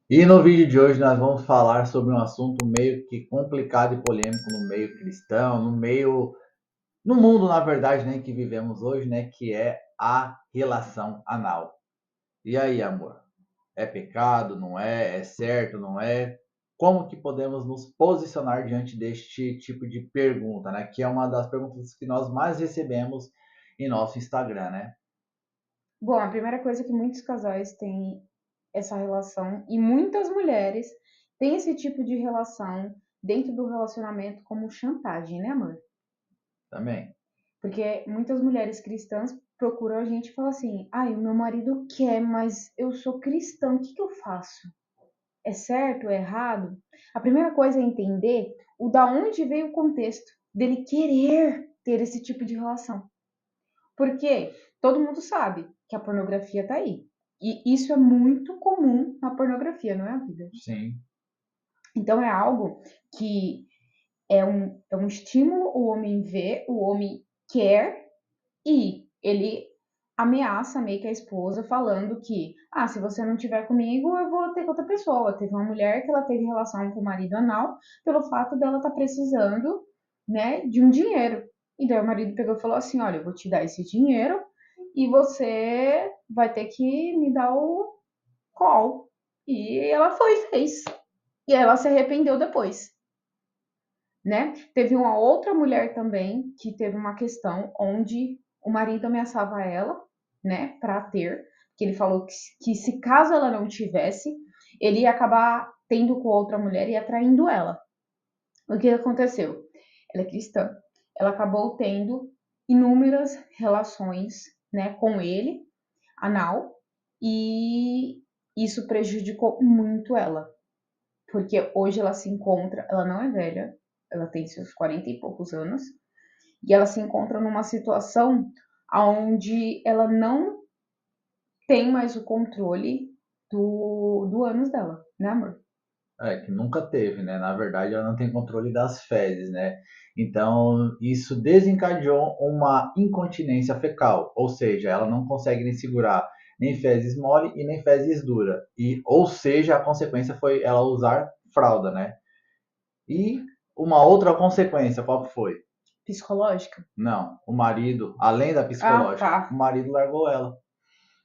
E no vídeo de hoje nós vamos falar sobre um assunto meio que complicado e polêmico no meio cristão, no mundo, na verdade, né, que vivemos hoje, né, que é a relação anal. E aí, amor? É pecado, não é? É certo, não é? Como que podemos nos posicionar diante deste tipo de pergunta, né? Que é uma das perguntas que nós mais recebemos em nosso Instagram, né? Bom, a primeira coisa é que muitos casais têm essa relação e muitas mulheres têm esse tipo de relação dentro do relacionamento como chantagem, né, amor? Também. Porque muitas mulheres cristãs procuram a gente e falam assim: ai, o meu marido quer, mas eu sou cristão, o que que eu faço? É certo, é errado? A primeira coisa é entender o da onde veio o contexto dele querer ter esse tipo de relação. Porque todo mundo sabe que a pornografia tá aí. E isso é muito comum na pornografia, não é a vida? Sim. Então é algo que é um estímulo, o homem vê, o homem quer e ele ameaça meio que a esposa falando que, se você não tiver comigo, eu vou ter com outra pessoa. Teve uma mulher que ela teve relação com o marido anal pelo fato dela estar precisando, né, de um dinheiro. E daí o marido pegou e falou assim: olha, eu vou te dar esse dinheiro e você vai ter que me dar o call. E ela foi e fez. E ela se arrependeu depois, né? Teve uma outra mulher também que teve uma questão onde o marido ameaçava ela, né, para ter, que ele falou que se caso ela não tivesse, ele ia acabar tendo com outra mulher e atraindo ela. O que aconteceu? Ela é cristã. Ela acabou tendo inúmeras relações, né, com ele, anal, e isso prejudicou muito ela, porque hoje ela se encontra, ela não é velha, ela tem seus 40 e poucos anos, e ela se encontra numa situação onde ela não tem mais o controle do ânus dela, né, amor? É, que nunca teve, né? Na verdade, ela não tem controle das fezes, né? Então, isso desencadeou uma incontinência fecal, ou seja, ela não consegue nem segurar nem fezes mole e nem fezes dura. E, ou seja, a consequência foi ela usar fralda, né? E uma outra consequência, qual que foi? Psicológica? Não, o marido, além da Ah, psicológica, o tá. marido largou ela.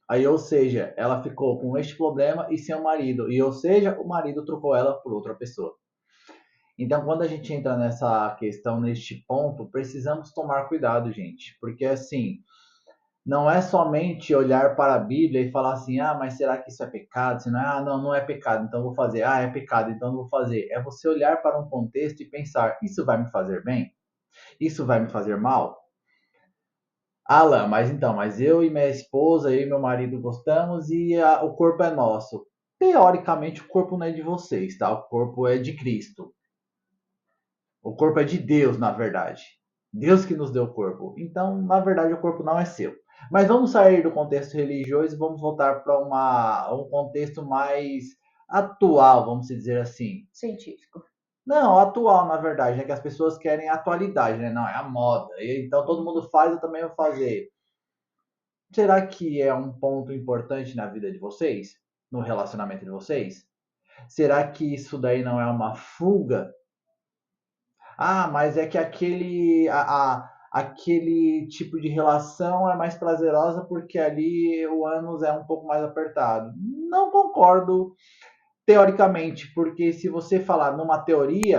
Aí, ou seja, ela ficou com este problema e sem o marido. E, ou seja, o marido trocou ela por outra pessoa. Então, quando a gente entra nessa questão, neste ponto, precisamos tomar cuidado, gente, porque assim, não é somente olhar para a Bíblia e falar assim, mas será que isso é pecado? Se não é, não, não é pecado, então vou fazer. É pecado, então não vou fazer. É você olhar para um contexto e pensar, isso vai me fazer bem? Isso vai me fazer mal? Alan, mas eu e minha esposa, eu e meu marido gostamos e o corpo é nosso. Teoricamente, o corpo não é de vocês, tá? O corpo é de Cristo. O corpo é de Deus, na verdade. Deus que nos deu o corpo. Então, na verdade, o corpo não é seu. Mas vamos sair do contexto religioso e vamos voltar para um contexto mais atual, vamos dizer assim. Científico. Não, atual, na verdade, é que as pessoas querem atualidade, né? Não, é a moda. Então todo mundo faz, eu também vou fazer. Será que é um ponto importante na vida de vocês? No relacionamento de vocês? Será que isso daí não é uma fuga? Mas é que aquele tipo de relação é mais prazerosa porque ali o ânus é um pouco mais apertado. Não concordo teoricamente, porque se você falar numa teoria,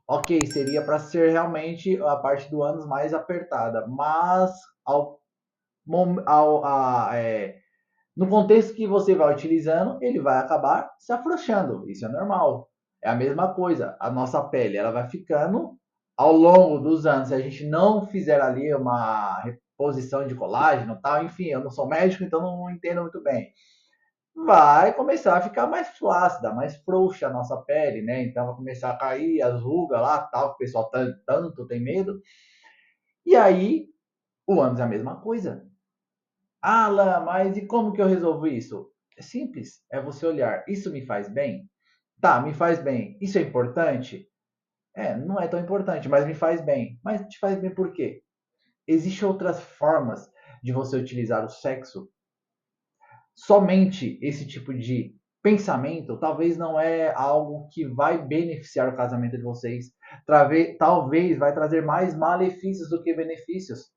ok, seria para ser realmente a parte do ânus mais apertada, mas ao, ao, no contexto que você vai utilizando, ele vai acabar se afrouxando. Isso é normal. É a mesma coisa. A nossa pele, ela vai ficando ao longo dos anos. Se a gente não fizer ali uma reposição de colágeno, tal, enfim, eu não sou médico, então não entendo muito bem. Vai começar a ficar mais flácida, mais frouxa a nossa pele, né? Então vai começar a cair as rugas lá, tal, que o pessoal tanto tem medo. E aí, o ânus é a mesma coisa. Lá, mas e como que eu resolvo isso? É simples, é você olhar, isso me faz bem? Tá, me faz bem. Isso é importante? Não é tão importante, mas me faz bem. Mas te faz bem por quê? Existem outras formas de você utilizar o sexo. Somente esse tipo de pensamento, talvez não é algo que vai beneficiar o casamento de vocês. Talvez vai trazer mais malefícios do que benefícios.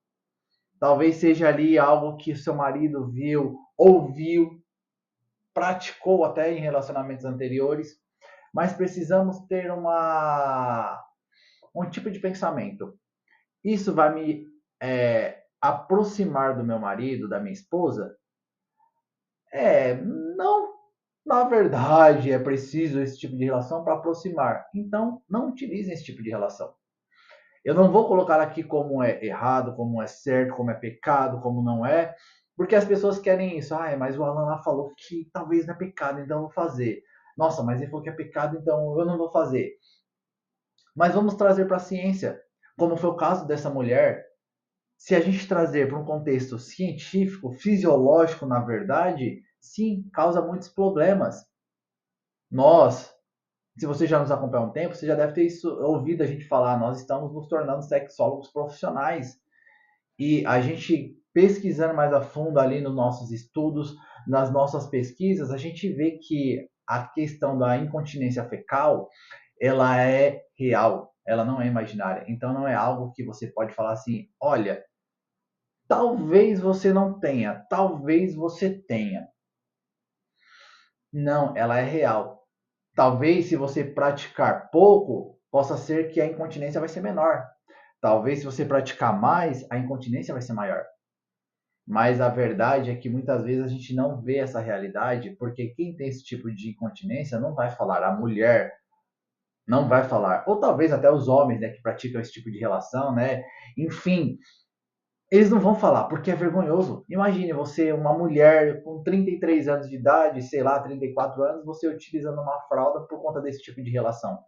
Talvez seja ali algo que seu marido viu, ouviu, praticou até em relacionamentos anteriores, mas precisamos ter um tipo de pensamento. Isso vai me aproximar do meu marido, da minha esposa? Não, na verdade, é preciso esse tipo de relação para aproximar. Então, não utilizem esse tipo de relação. Eu não vou colocar aqui como é errado, como é certo, como é pecado, como não é, porque as pessoas querem isso. Ah, mas o Alan lá falou que talvez não é pecado, então eu vou fazer. Nossa, mas ele falou que é pecado, então eu não vou fazer. Mas vamos trazer para a ciência, como foi o caso dessa mulher. Se a gente trazer para um contexto científico, fisiológico, na verdade, sim, causa muitos problemas. Nós, se você já nos acompanha há um tempo, você já deve ter ouvido a gente falar, nós estamos nos tornando sexólogos profissionais. E a gente pesquisando mais a fundo ali nos nossos estudos, nas nossas pesquisas, a gente vê que a questão da incontinência fecal, ela é real, ela não é imaginária. Então não é algo que você pode falar assim, olha, talvez você não tenha, talvez você tenha. Não, ela é real. Talvez se você praticar pouco, possa ser que a incontinência vai ser menor. Talvez se você praticar mais, a incontinência vai ser maior. Mas a verdade é que muitas vezes a gente não vê essa realidade, porque quem tem esse tipo de incontinência não vai falar, a mulher não vai falar, ou talvez até os homens, né, que praticam esse tipo de relação, né? Enfim, eles não vão falar, porque é vergonhoso. Imagine você, uma mulher com 33 anos de idade, sei lá, 34 anos, você utilizando uma fralda por conta desse tipo de relação.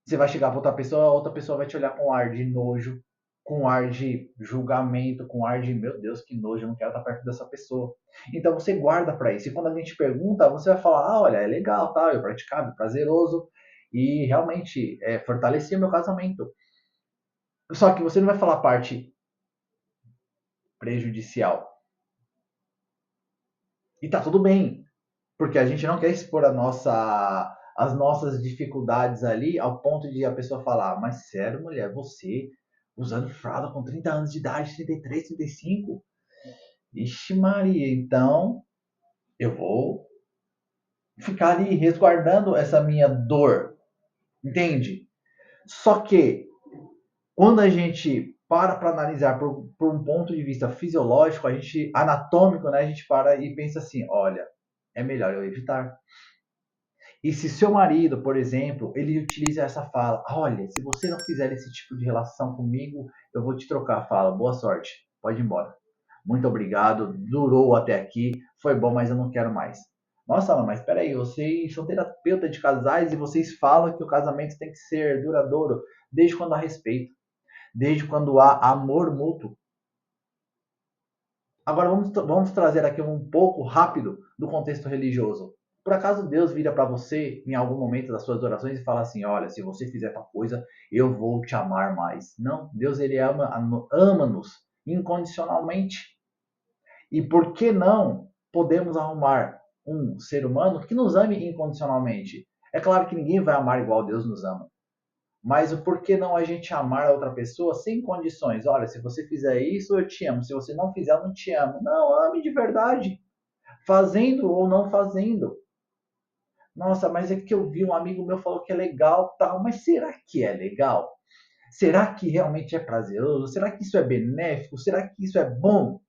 Você vai chegar para outra pessoa vai te olhar com ar de nojo, com ar de julgamento, com ar de meu Deus, que nojo, eu não quero estar perto dessa pessoa. Então você guarda para isso. E quando a gente pergunta, você vai falar: ah, olha, é legal, tá? Eu praticava, é prazeroso e realmente fortalecia meu casamento. Só que você não vai falar a parte prejudicial. E tá tudo bem, porque a gente não quer expor as nossas dificuldades ali ao ponto de a pessoa falar, mas sério, mulher, você usando fralda com 30 anos de idade, 33, 35? Ixi Maria, então eu vou ficar ali resguardando essa minha dor, entende? Só que quando a gente para analisar por um ponto de vista fisiológico, a gente anatômico, né, a gente para e pensa assim, olha, é melhor eu evitar. E se seu marido, por exemplo, ele utiliza essa fala, olha, se você não fizer esse tipo de relação comigo, eu vou te trocar. Fala, boa sorte, pode ir embora. Muito obrigado, durou até aqui, foi bom, mas eu não quero mais. Nossa, mas espera aí, vocês são terapeuta de casais e vocês falam que o casamento tem que ser duradouro desde quando há respeito, desde quando há amor mútuo. Agora vamos trazer aqui um pouco rápido do contexto religioso. Por acaso Deus vira para você em algum momento das suas orações e fala assim: olha, se você fizer tal coisa, eu vou te amar mais. Não, Deus ele ama-nos incondicionalmente. E por que não podemos arrumar um ser humano que nos ame incondicionalmente? É claro que ninguém vai amar igual Deus nos ama. Mas o porquê não a gente amar a outra pessoa sem condições? Olha, se você fizer isso, eu te amo. Se você não fizer, eu não te amo. Não, ame de verdade. Fazendo ou não fazendo. Nossa, mas é que eu vi um amigo meu falou que é legal, tal. Mas será que é legal? Será que realmente é prazeroso? Será que isso é benéfico? Será que isso é bom?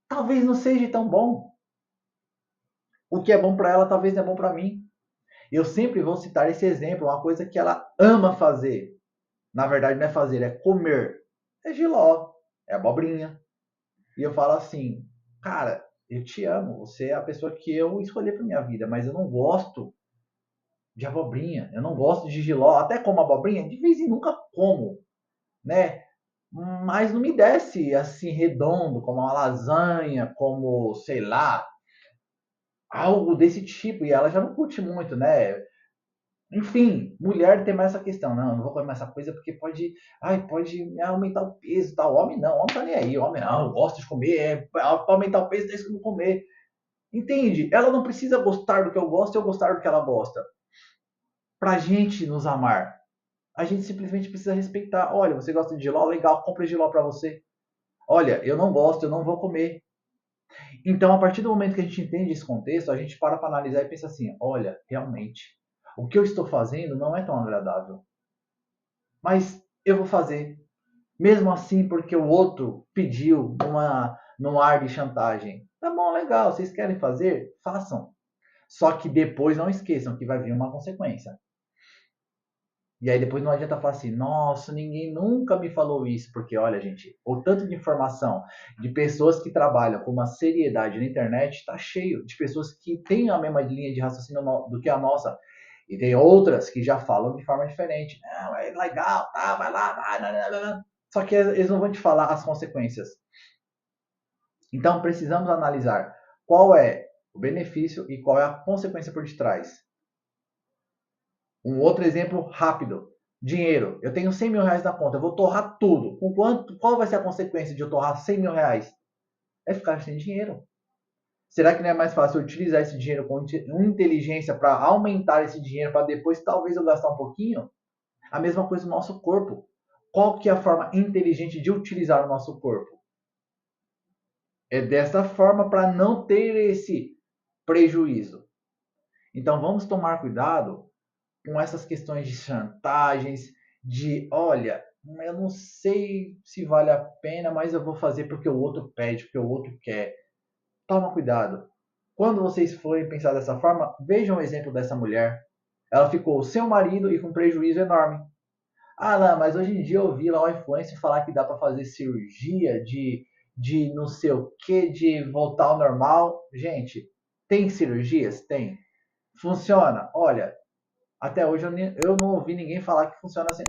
Talvez não seja tão bom. O que é bom para ela talvez não é bom para mim. Eu sempre vou citar esse exemplo, uma coisa que ela ama fazer. Na verdade, não é fazer, é comer. É jiló, é abobrinha. E eu falo assim, cara, eu te amo, você é a pessoa que eu escolhi para minha vida, mas eu não gosto de abobrinha, eu não gosto de jiló, até como abobrinha, de vez em nunca como, né? Mas não me desce assim redondo, como uma lasanha, como, sei lá, algo desse tipo. E ela já não curte muito, né? Enfim, mulher tem mais essa questão. Não, não vou comer essa coisa porque pode aumentar o peso, tal. Homem não, homem tá nem aí. Homem não, eu gosto de comer, para aumentar o peso tem que comer. Entende? Ela não precisa gostar do que eu gosto e eu gostar do que ela gosta. Pra gente nos amar, a gente simplesmente precisa respeitar. Olha, você gosta de jiló? Legal, compre jiló pra você. Olha, eu não gosto, eu não vou comer. Então, a partir do momento que a gente entende esse contexto, a gente para analisar e pensa assim: olha, realmente, o que eu estou fazendo não é tão agradável. Mas eu vou fazer. Mesmo assim, porque o outro pediu num ar de chantagem. Tá bom, legal, vocês querem fazer? Façam. Só que depois não esqueçam que vai vir uma consequência. E aí depois não adianta falar assim, nossa, ninguém nunca me falou isso, porque olha, gente, o tanto de informação de pessoas que trabalham com uma seriedade na internet está cheio de pessoas que têm a mesma linha de raciocínio do que a nossa. E tem outras que já falam de forma diferente. Não, é legal, tá, vai lá, vai. Só que eles não vão te falar as consequências. Então precisamos analisar qual é o benefício e qual é a consequência por detrás. Um outro exemplo rápido. Dinheiro. Eu tenho 100 mil reais na conta. Eu vou torrar tudo. Com quanto? Qual vai ser a consequência de eu torrar 100 mil reais? É ficar sem dinheiro. Será que não é mais fácil utilizar esse dinheiro com inteligência para aumentar esse dinheiro para depois talvez eu gastar um pouquinho? A mesma coisa no nosso corpo. Qual que é a forma inteligente de utilizar o nosso corpo? É dessa forma para não ter esse prejuízo. Então vamos tomar cuidado com essas questões de chantagens, de olha, eu não sei se vale a pena, mas eu vou fazer porque o outro pede, porque o outro quer. Toma cuidado. Quando vocês forem pensar dessa forma, vejam o exemplo dessa mulher. Ela ficou sem o marido e com um prejuízo enorme. Ah, não, mas hoje em dia eu vi lá o influencer falar que dá para fazer cirurgia de não sei o que, de voltar ao normal. Gente, tem cirurgias? Tem. Funciona? Olha, até hoje eu não ouvi ninguém falar que funciona 100%,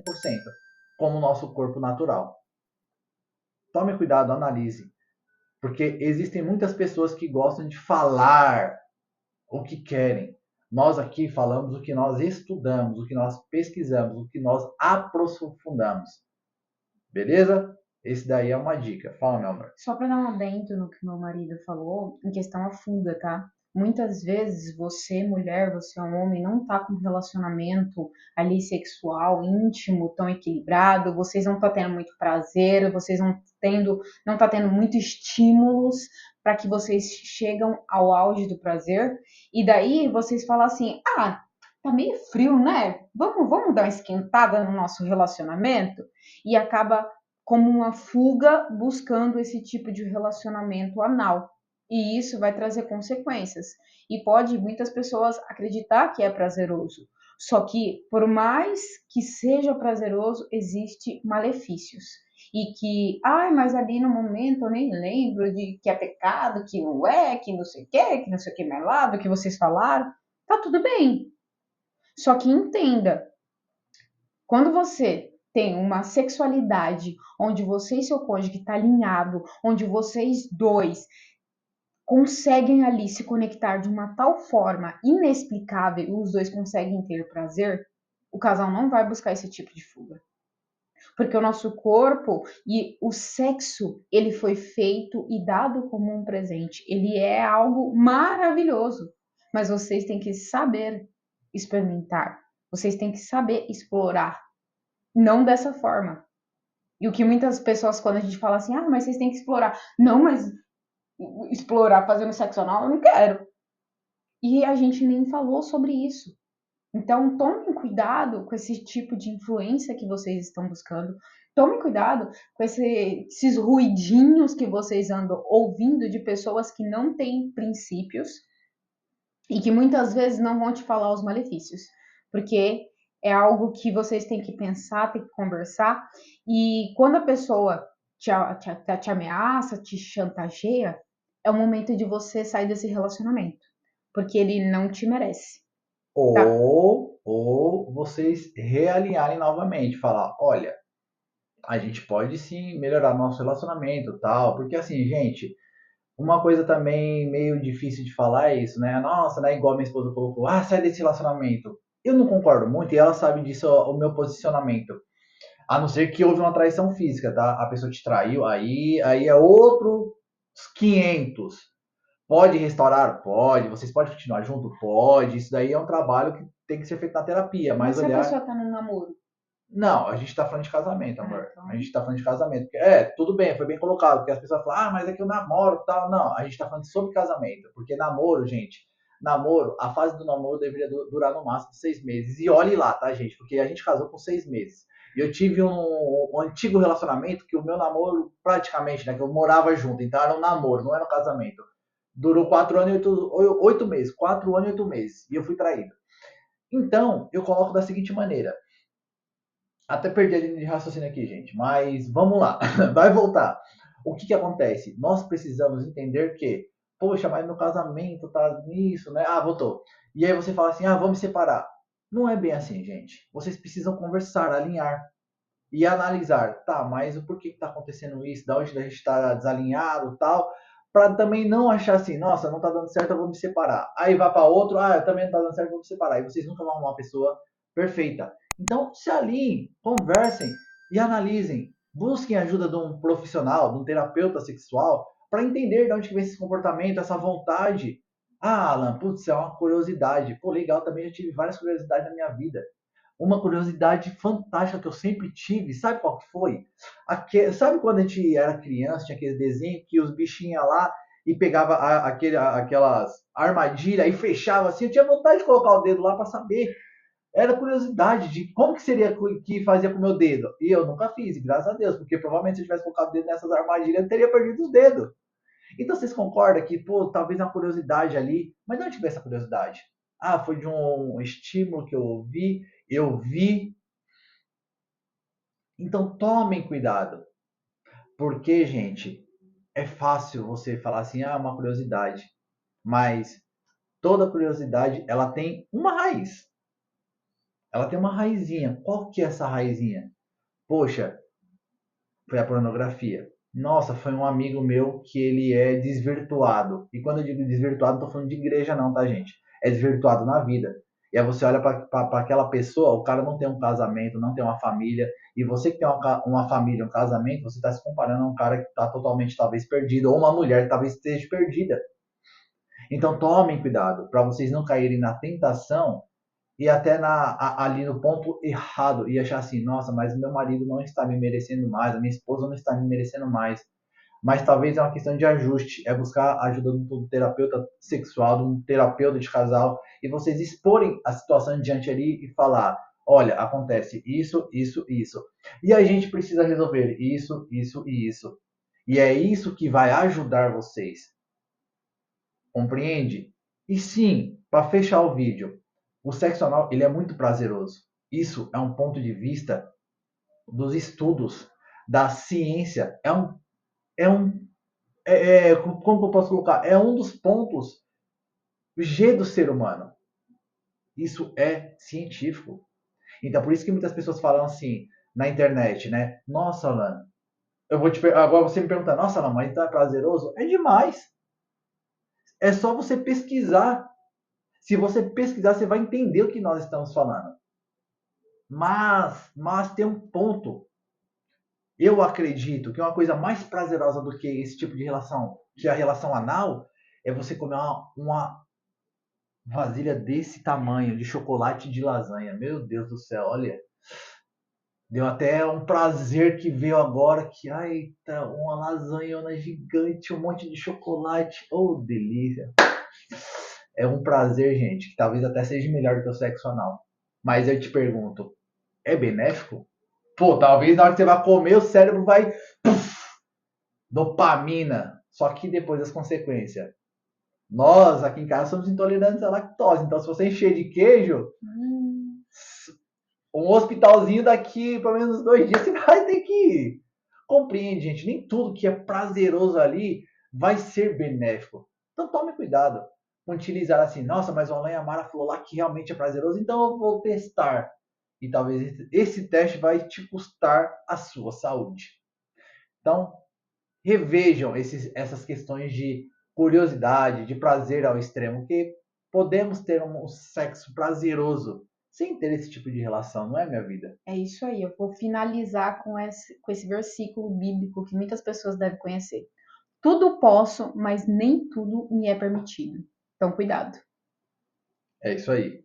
como o nosso corpo natural. Tome cuidado, analise, porque existem muitas pessoas que gostam de falar o que querem. Nós aqui falamos o que nós estudamos, o que nós pesquisamos, o que nós aprofundamos. Beleza? Esse daí é uma dica. Fala, meu amor. Só para dar um adendo no que meu marido falou, em questão à fuga, tá? Muitas vezes você, mulher, você é um homem, não tá com um relacionamento ali sexual, íntimo, tão equilibrado, vocês não tá tendo muito prazer, vocês não tá tendo muitos estímulos para que vocês chegam ao auge do prazer, e daí vocês falam assim: "Ah, tá meio frio, né? Vamos dar uma esquentada no nosso relacionamento?" E acaba como uma fuga buscando esse tipo de relacionamento anal. E isso vai trazer consequências. E pode muitas pessoas acreditar que é prazeroso. Só que, por mais que seja prazeroso, existe malefícios. E que, ai, mas ali no momento eu nem lembro de que é pecado, que não é, que não sei o que não sei o que mais lá, do que vocês falaram. Tá tudo bem. Só que entenda, quando você tem uma sexualidade onde você e seu cônjuge está alinhado, onde vocês dois conseguem ali se conectar de uma tal forma inexplicável e os dois conseguem ter prazer, o casal não vai buscar esse tipo de fuga. Porque o nosso corpo e o sexo, ele foi feito e dado como um presente. Ele é algo maravilhoso. Mas vocês têm que saber experimentar. Vocês têm que saber explorar. Não dessa forma. E o que muitas pessoas, quando a gente fala assim, ah, mas vocês têm que explorar. Não, mas explorar fazendo sexo anal, eu não quero. E a gente nem falou sobre isso. Então, tomem cuidado com esse tipo de influência que vocês estão buscando. Tomem cuidado com esses ruidinhos que vocês andam ouvindo de pessoas que não têm princípios e que muitas vezes não vão te falar os malefícios. Porque é algo que vocês têm que pensar, têm que conversar. E quando a pessoa te ameaça, te chantageia, é o momento de você sair desse relacionamento. Porque ele não te merece. Tá? Ou vocês realinharem novamente, falar, olha, a gente pode sim melhorar nosso relacionamento, tal, porque assim, gente, uma coisa também meio difícil de falar é isso, né? Nossa, né? Igual minha esposa colocou, ah, sai desse relacionamento. Eu não concordo muito e ela sabe disso, o meu posicionamento. A não ser que houve uma traição física, tá? A pessoa te traiu, aí é outros 500. Pode restaurar? Pode. Vocês podem continuar junto? Pode. Isso daí é um trabalho que tem que ser feito na terapia, Mas mas se a olhar. pessoa tá num namoro? Não, a gente tá falando de casamento, Ah, amor. A então. gente tá falando de casamento. É, tudo bem, foi bem colocado, porque as pessoas falam, ah, mas é que eu namoro e tal. Não, a gente tá falando sobre casamento, porque namoro, gente, namoro, a fase do namoro deveria durar no máximo 6 meses. E olhe lá, tá, gente? Porque a gente casou com 6 meses. E eu tive um antigo relacionamento que o meu namoro, praticamente, né, que eu morava junto, então era um namoro, não era um casamento. Durou 4 anos e 8 meses. 4 anos e 8 meses. E eu fui traído. Então, eu coloco da seguinte maneira. Até perdi a linha de raciocínio aqui, gente, mas vamos lá, vai voltar. O que que acontece? Nós precisamos entender que, poxa, mas meu casamento tá nisso, né? Ah, voltou. E aí você fala assim, ah, vamos separar. Não é bem assim, gente. Vocês precisam conversar, alinhar e analisar, tá, mas o porquê que tá acontecendo isso, da onde a gente está desalinhado, tal, para também não achar assim, nossa, não tá dando certo, eu vou me separar. Aí vai para outro, ah, eu também não tá dando certo, eu vou me separar. E vocês nunca vão arrumar uma pessoa perfeita. Então, se alinhem, conversem e analisem. Busquem a ajuda de um profissional, de um terapeuta sexual, para entender de onde que vem esse comportamento, essa vontade. Ah, Alan, putz, é uma curiosidade. Pô, legal, também já tive várias curiosidades na minha vida. Uma curiosidade fantástica que eu sempre tive, sabe qual que foi? Sabe quando a gente era criança, tinha aquele desenho que os bichinhos lá e pegava aquelas armadilhas e fechava assim, eu tinha vontade de colocar o dedo lá para saber. Era curiosidade de como que seria que fazia com o meu dedo. E eu nunca fiz, graças a Deus, porque provavelmente se eu tivesse colocado o dedo nessas armadilhas, eu teria perdido os dedos. Então vocês concordam que, pô, talvez uma curiosidade ali, mas de onde veio essa curiosidade? Ah, foi de um estímulo que eu vi. Então tomem cuidado, porque, gente, é fácil você falar assim, ah, uma curiosidade, mas toda curiosidade, ela tem uma raiz. Ela tem uma raizinha. Qual que é essa raizinha? Poxa, foi a pornografia. Nossa, foi um amigo meu que ele é desvirtuado. E quando eu digo desvirtuado, não tô falando de igreja não, tá, gente? É desvirtuado na vida. E aí você olha para aquela pessoa, o cara não tem um casamento, não tem uma família, e você que tem uma família, um casamento, você está se comparando a um cara que está totalmente talvez perdido, ou uma mulher que talvez esteja perdida. Então tomem cuidado para vocês não caírem na tentação e até ali no ponto errado e achar assim, nossa, mas meu marido não está me merecendo mais, a minha esposa não está me merecendo mais. Mas talvez é uma questão de ajuste, é buscar a ajuda de um terapeuta sexual, de um terapeuta de casal, e vocês exporem a situação diante ali e falar, olha, acontece isso, isso, isso. E a gente precisa resolver isso, isso e isso. E é isso que vai ajudar vocês. Compreende? E sim, para fechar o vídeo, o sexo anal ele é muito prazeroso. Isso é um ponto de vista dos estudos, da ciência. Como eu posso colocar? É um dos pontos G do ser humano. Isso é científico. Então, por isso que muitas pessoas falam assim na internet, né? Nossa, Alan, agora você me pergunta, nossa, Alan, mas tá prazeroso? É demais. É só você pesquisar. Se você pesquisar, você vai entender o que nós estamos falando. Mas tem um ponto. Eu acredito que uma coisa mais prazerosa do que esse tipo de relação, que a relação anal, é você comer uma vasilha desse tamanho de chocolate de lasanha. Meu Deus do céu, olha. Deu até um prazer que veio agora que, ai, tá uma lasanhona gigante, um monte de chocolate. Oh, delícia. É um prazer, gente, que talvez até seja melhor do que o sexo anal. Mas eu te pergunto, é benéfico? Pô, talvez na hora que você vai comer, o cérebro vai. Puff, dopamina. Só que depois das consequências. Nós, aqui em casa, somos intolerantes à lactose. Então, se você encher de queijo, um hospitalzinho daqui, pelo menos uns 2 dias, você vai ter que ir. Compreende, gente? Nem tudo que é prazeroso ali vai ser benéfico. Então, tome cuidado com utilizar assim. Nossa, mas o Alan Amara falou lá que realmente é prazeroso, então eu vou testar. E talvez esse teste vai te custar a sua saúde. Então, revejam essas questões de curiosidade, de prazer ao extremo, que podemos ter um sexo prazeroso sem ter esse tipo de relação, não é, minha vida? É isso aí, eu vou finalizar com esse versículo bíblico que muitas pessoas devem conhecer. Tudo posso, mas nem tudo me é permitido. Então, cuidado. É isso aí.